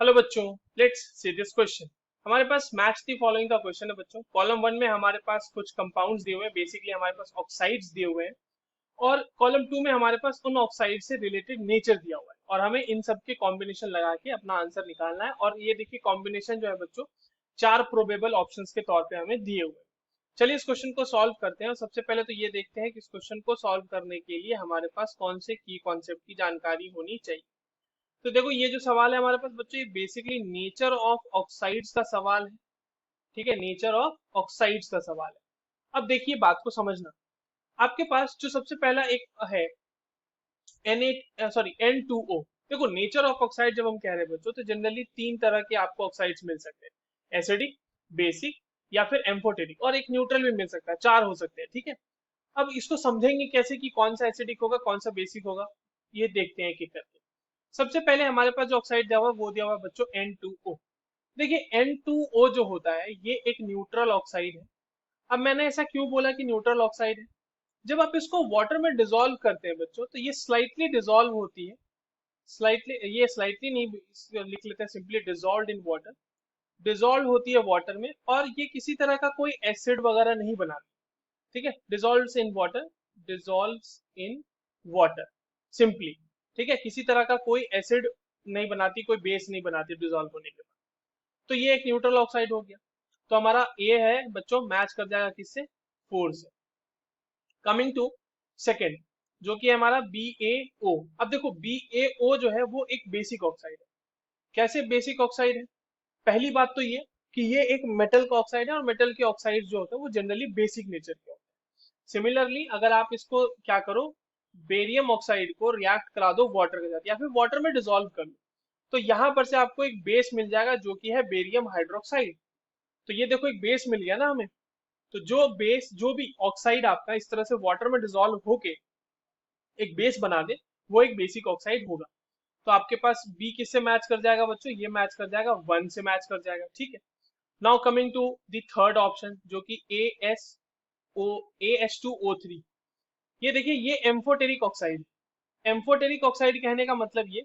Hello बच्चों, let's see this question. हमारे पास match the following का क्वेश्चन है बच्चों। कॉलम वन में हमारे पास कुछ कंपाउंड्स दिए हुए हैं, बेसिकली हमारे पास ऑक्साइड्स दिए हुए हैं। और कॉलम टू में हमारे पास उन ऑक्साइड से रिलेटेड नेचर दिया हुआ है और हमें इन सब के कॉम्बिनेशन लगा के अपना आंसर निकालना है। और ये देखिए कॉम्बिनेशन जो है बच्चों, चार प्रोबेबल ऑप्शंस के तौर पे हमें दिए हुए हैं। चलिए इस क्वेश्चन को सॉल्व करते हैं और सबसे पहले तो ये देखते हैं कि इस क्वेश्चन को सॉल्व करने के लिए हमारे पास कौन से की कॉन्सेप्ट की जानकारी होनी चाहिए। तो देखो ये जो सवाल है हमारे पास बच्चों, ये बेसिकली नेचर ऑफ ऑक्साइड्स का सवाल है। ठीक है, नेचर ऑफ ऑक्साइड्स का सवाल है। अब देखिए बात को समझना। आपके पास जो सबसे पहला एक है N2O। देखो नेचर ऑफ ऑक्साइड जब हम कह रहे हैं बच्चों, तो जनरली तीन तरह के आपको ऑक्साइड्स मिल सकते हैं, एसिडिक, बेसिक या फिर एम्फोटेरिक, और एक न्यूट्रल भी मिल सकता है। चार हो सकते हैं, ठीक है। अब इसको समझेंगे कैसे कि कौन सा एसिडिक होगा कौन सा बेसिक होगा, ये देखते हैं कि करके। सबसे पहले हमारे पास जो ऑक्साइड दिया हुआ है वो दिया हुआ है बच्चों N2O। देखिए N2O जो होता है ये एक न्यूट्रल ऑक्साइड है। अब मैंने ऐसा क्यों बोला कि न्यूट्रल ऑक्साइड है? जब आप इसको वाटर में डिसॉल्व करते हैं बच्चों, तो ये स्लाइटली डिसॉल्व होती है। स्लाइटली, ये स्लाइटली नहीं, इसको लिख लेते हैं simply dissolved in water. Dissolve होती है वाटर में और ये किसी तरह का कोई एसिड वगैरह नहीं बनाती। ठीक है, dissolves in water, dissolves in water simply. ठीक है, किसी तरह का कोई एसिड नहीं बनाती, कोई बेस नहीं बनाती डिसॉल्व होने के बाद। तो ये एक न्यूट्रल ऑक्साइड हो गया। तो हमारा ए है बच्चों, मैच कर जाएगा किससे? फोर से। कमिंग टू सेकेंड, जो कि है हमारा BaO। अब देखो BaO जो है वो एक बेसिक ऑक्साइड है। कैसे बेसिक ऑक्साइड है? पहली बात तो ये कि ये एक मेटल का ऑक्साइड है और मेटल के ऑक्साइड जो होते हैं वो जनरली बेसिक नेचर के होते हैं। सिमिलरली अगर आप इसको क्या करो, बेरियम ऑक्साइड को रिएक्ट करा दो वाटर के साथ या फिर वाटर में डिसॉल्व कर लो, तो यहां पर से आपको एक बेस मिल जाएगा जो कि है बेरियम हाइड्रोक्साइड। तो ये देखो एक बेस मिल गया ना हमें। तो जो बेस, जो भी ऑक्साइड आपका इस तरह से वाटर में डिसॉल्व होके एक बेस बना दे, वो एक बेसिक ऑक्साइड होगा। तो आपके पास बी किससे मैच कर जाएगा बच्चों? ये मैच कर जाएगा वन से मैच कर जाएगा। ठीक है, now coming to the third option जो कि AS2O3। ये देखिए ये एम्फोटेरिक ऑक्साइड। एम्फोटेरिक ऑक्साइड कहने का मतलब ये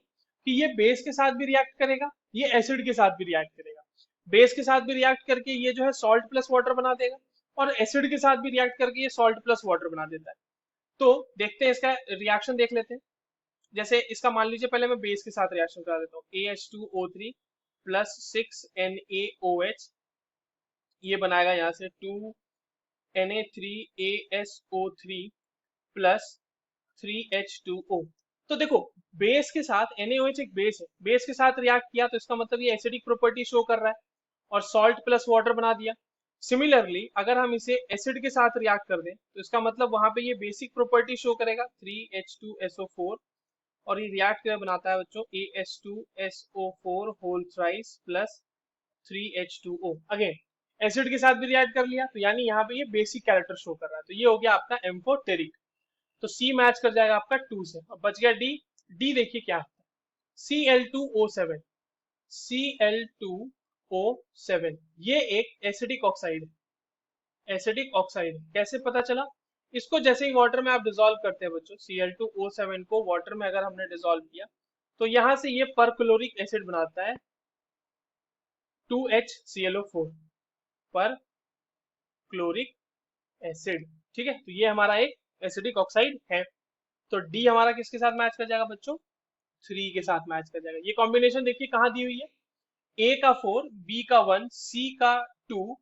कि ये बेस के साथ भी रिएक्ट करेगा, ये एसिड के साथ भी रिएक्ट करेगा। बेस के साथ भी रिएक्ट करके ये जो है सॉल्ट प्लस वाटर बना देगा, और एसिड के साथ भी रिएक्ट करके ये सॉल्ट प्लस वाटर बना देता है। तो देखते हैं इसका रिएक्शन देख लेते हैं। जैसे इसका मान लीजिए, पहले मैं बेस के साथ रिएक्शन करा देता हूँ। AH2O3 प्लस 6NaOH, ये बनाएगा यहाँ से 2Na3ASO3 प्लस 3H2O। तो देखो बेस के साथ NaOH एक बेस है, बेस के साथ रिएक्ट किया तो इसका मतलब ये एसिडिक प्रॉपर्टी शो कर रहा है और सॉल्ट प्लस वाटर बना दिया। सिमिलरली अगर हम इसे एसिड के साथ रिएक्ट कर दें तो इसका मतलब वहां पे ये बेसिक प्रॉपर्टी शो करेगा 3H2SO4, और ये रिएक्ट कर बनाता है बच्चों AS2SO4 whole thrice plus 3H2O। Again acid के साथ भी रिएक्ट कर लिया, तो यानी यहाँ पे ये बेसिक कैरेक्टर शो कर रहा है। तो ये हो गया आपका एम्फोटेरिक। तो सी मैच कर जाएगा आपका टू से। अब बच गया डी। डी देखिए क्या है, Cl2O7। Cl2O7 ये एक एसिडिक ऑक्साइड है। एसिडिक ऑक्साइड कैसे पता चला? इसको जैसे ही वाटर में आप डिसॉल्व करते हैं बच्चों, Cl2O7 को वाटर में अगर हमने डिसॉल्व किया तो यहां से ये परक्लोरिक एसिड बनाता है 2HClO4, पर क्लोरिक एसिड। ठीक है, तो ये हमारा एक एसिडिक ऑक्साइड है। तो डी हमारा किसके साथ मैच कर जाएगा बच्चों? थ्री के साथ मैच कर जाएगा। ये कॉम्बिनेशन देखिए कहाँ दी हुई है, ए का फोर, बी का वन, सी का टू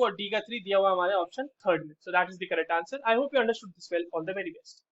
और डी का थ्री दिया हुआ है हमारे ऑप्शन थर्ड में। So that is the correct answer. I hope you understood this well. All the very best.